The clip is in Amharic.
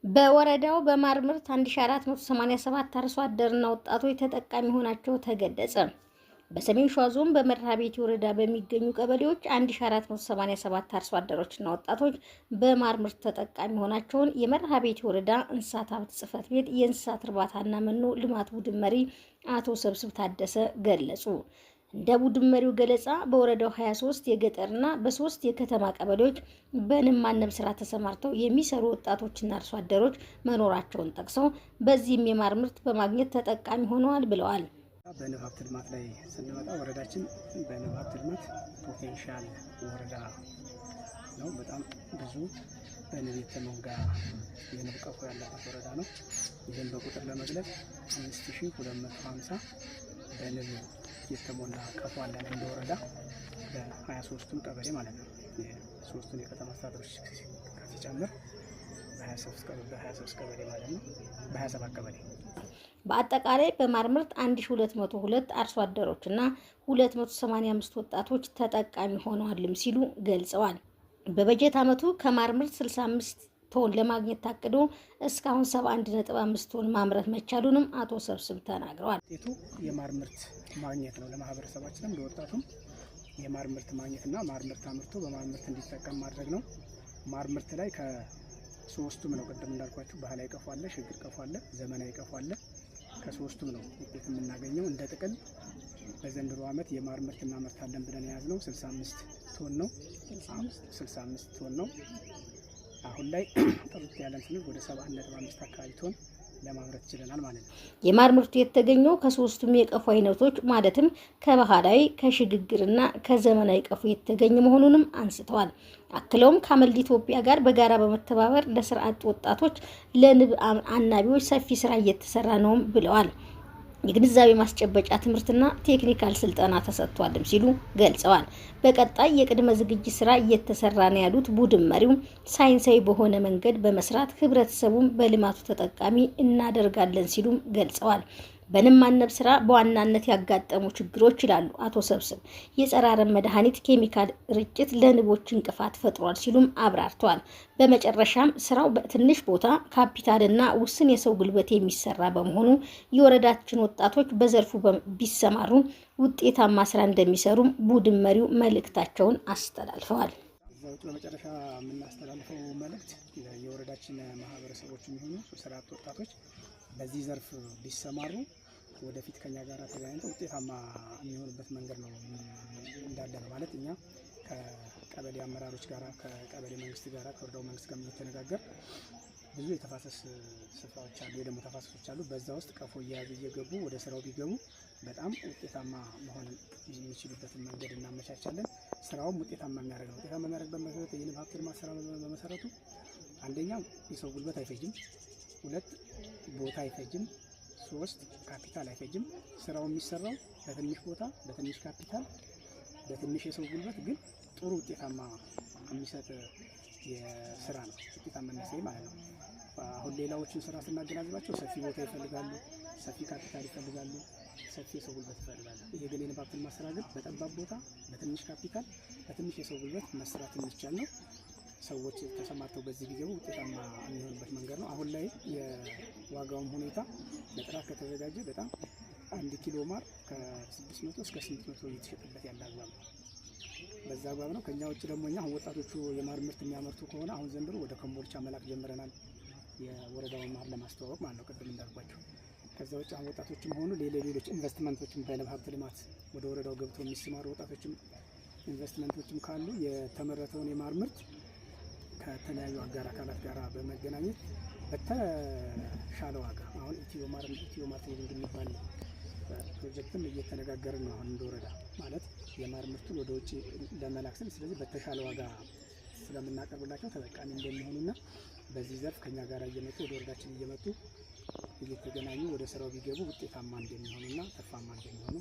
በወረዳው በማር ምርት 1487 አርሶ አደርና ወጣቶች ተጠቃሚ ሆናቸው ተገለጸ። በሰሜን ሸዋ ዞን በመርሃቤቴ ወረዳ በሚገኙ ቀበሌዎች 1487 አርሶ አደሮችና ወጣቶች በማር ምርት ተጠቃሚ ሆናቸውን የመርሃቤቴ ወረዳ እንስሳት ሀብት ጽሕፈት ቤት የእንስሳት እርባታና መኖ ልማት ቡድን መሪ አቶ ሰብስብ ታደሰ ገለጹ። እንደ ቡድን መሪው ገለጻ በወረዳው 23 የገጠርና በ3 የከተማ ቀበሌዎች በንብ ማነብ ስራ ተሰማርተው የሚሰሩ ወጣቶችና አርሶ አደሮች መኖራቸውን ጠቅሰው በዚህም የማር ምርት በማግኘት ተጠቃሚ ሆነዋል ብለዋል። በንብ ሀብት ልማት ላይ ስንመጣ ወረዳችን በንብ ሀብት ልማት ፖቴንሻል ወረዳ ነው። በጣም ብዙ በንብ የተሞላ የንብ ቀፎ ያለበት ወረዳ ነው። ይህን በቁጥር ለመግለጽ 5250 በንብ የተሞላ ቀፎ አለን እንደ ወረዳ በ23ቱም ቀበሌ ማለት ነው። የሶስቱን የከተማ አስተዳደሮች ሲጨምር በ23 ቀበሌ ማለት ነው። በ27 ቀበሌ በአጠቃላይ በማር ምርት 1202 አርሶ አደሮችና 285 ወጣቶች ተጠቃሚ ሆነዋልም ሲሉ ገልጸዋል። በበጀት ዓመቱ ከማር ምርት 65 ቶን ለማግኘት ታቅዶ እስካሁን 71.5 ቶን ማምረት መቻሉንም አቶ ሰብስብ ተናግረዋል። ውጤቱ የማር ምርት ማግኘት ነው። ለማህበረሰባችንም ለወጣቱም የማር ምርት ማግኘትና ማር ምርት አምርቶ በማር ምርት እንዲጠቀም ማድረግ ነው። ማር ምርት ላይ ከሶስቱም ነው ቅድም እንዳልኳችሁ ባህላዊ ቀፎ አለ፣ ሽግግር ቀፎ አለ፣ ዘመናዊ ቀፎ አለ። ከሶስቱም ነው ውጤት የምናገኘው። እንደ ጥቅል በዘንድሮ ዓመት የማር ምርት እናመርታለን ብለን የያዝነው 65 ቶን ነው። 65 ቶን ነው። አሁን ላይ ጥርት ያለን ስንል ወደ 7.5 አካባቢ ቶን ለማምረት ችለናል ማለት ነው። የማር ምርቱ የተገኘው ከሶስቱም የቀፎ አይነቶች ማለትም ከባህላዊ፣ ከሽግግርና ከዘመናዊ ቀፎ የተገኘ መሆኑንም አንስተዋል። አክለውም ከአመልድ ኢትዮጵያ ጋር በጋራ በመተባበር ለስራ አጥ ወጣቶች ለንብ አናቢዎች ሰፊ ስራ እየተሰራ ነው ብለዋል። የግንዛቤ ማስጨበጫ ትምህርትና ቴክኒካል ስልጠና ተሰጥቷልም ሲሉ ገልጸዋል። በቀጣይ የቅድመ ዝግጅት ስራ እየተሰራ ነው ያሉት ቡድን መሪው ሳይንሳዊ በሆነ መንገድ በመስራት ህብረተሰቡን በልማቱ ተጠቃሚ እናደርጋለን ሲሉም ገልጸዋል። በንብ ማነብ ስራ በዋናነት ያጋጠሙ ችግሮች ይላሉ አቶ ሰብስብ የጸረ አረም መድኃኒት ኬሚካል ርጭት ለንቦች እንቅፋት ፈጥሯል ሲሉም አብራርተዋል። በመጨረሻም ስራው በትንሽ ቦታ ካፒታልና ውስን የሰው ጉልበት የሚሰራ በመሆኑ የወረዳችን ወጣቶች በዘርፉ ቢሰማሩ ውጤታማ ስራ እንደሚሰሩም ቡድን መሪው መልእክታቸውን አስተላልፈዋል። በመጨረሻ የምናስተላልፈው መልእክት የወረዳችን ማህበረሰቦች የሚሆኑ ስራ አጥ ወጣቶች በዚህ ዘርፍ ቢሰማሩ ወደፊት ከኛ ጋር ተገናኝተው ውጤታማ የሚሆኑበት መንገድ ነው እንዳለ ነው ማለት እኛ ከቀበሌ አመራሮች ጋር ከቀበሌ መንግስት ጋር ከወረዳው መንግስት ጋር እየተነጋገር ብዙ የተፋሰስ ስፍራዎች አሉ፣ ደግሞ ተፋሰሶች አሉ። በዛ ውስጥ ቀፎ እየያዙ እየገቡ ወደ ስራው ቢገቡ በጣም ውጤታማ መሆን የሚችሉበትን መንገድ እናመቻቻለን። ስራውም ውጤታማ የሚያደርግ ነው። ውጤታማ የሚያደርግበት መሰረት የንብ ሀብት ልማት ስራ በመሰረቱ አንደኛ የሰው ጉልበት አይፈጅም፣ 2 ቦታ አይፈጅም፣ 3 ካፒታል አይፈጅም። ስራው የሚሰራው በትንሽ ቦታ በትንሽ ካፒታል በትንሽ የሰው ጉልበት ግን ጥሩ ውጤታማ የሚሰጥ የስራ ነው። ውጤታማነት ማለት ነው። አሁን ሌላዎችን ስራ ስናገናዝባቸው ሰፊ ቦታ ይፈልጋሉ፣ ሰፊ ካፒታል ይፈልጋሉ፣ ሰፊ የሰው ጉልበት ይፈልጋሉ። ይሄ ግን የንብ ሀብት ልማት ስራ ግን በጠባብ ቦታ በትንሽ ካፒታል በትንሽ የሰው ጉልበት መስራት የሚቻል ነው። ሰዎች ተሰማርተው በዚህ ጊዜው ውጤታማ የሚሆኑበት መንገድ ነው። አሁን ላይ የዋጋውም ሁኔታ ለጥራት ከተዘጋጀ በጣም 1 ኪሎ ማር ከ600 እስከ 800 እየተሸጠበት ያለ አግባብ ነው። በዛ አግባብ ነው። ከኛ ውጭ ደግሞ እኛ አሁን ወጣቶቹ የማር ምርት የሚያመርቱ ከሆነ አሁን ዘንድሮ ወደ ኮምቦልቻ መላክ ጀምረናል። የወረዳውን ማር ለማስተዋወቅ ማለት ነው ቅድም እንዳልኳቸው። ከዛ ውጭ አሁን ወጣቶችም ሆኑ ሌሎች ኢንቨስትመንቶችም በንብ ሀብት ልማት ወደ ወረዳው ገብተው የሚሰማሩ ወጣቶችም ኢንቨስትመንቶችም ካሉ የተመረተውን የማር ምርት ከተለያዩ አጋር አካላት ጋር በመገናኘት በተሻለ ዋጋ አሁን ኢትዮ ማር ትሬዲንግ የሚባል ፕሮጀክትም እየተነጋገርን ነው። አሁን እንደወረዳ ማለት የማር ምርቱን ወደ ውጭ ለመላክ ስል ስለዚህ በተሻለ ዋጋ ስለምናቀርብላቸው ተጠቃሚ እንደሚሆኑና በዚህ ዘርፍ ከኛ ጋር እየመጡ ወደ ወረዳችን እየመጡ እየተገናኙ ወደ ስራው ቢገቡ ውጤታማ እንደሚሆኑና ተርፋማ እንደሚሆኑ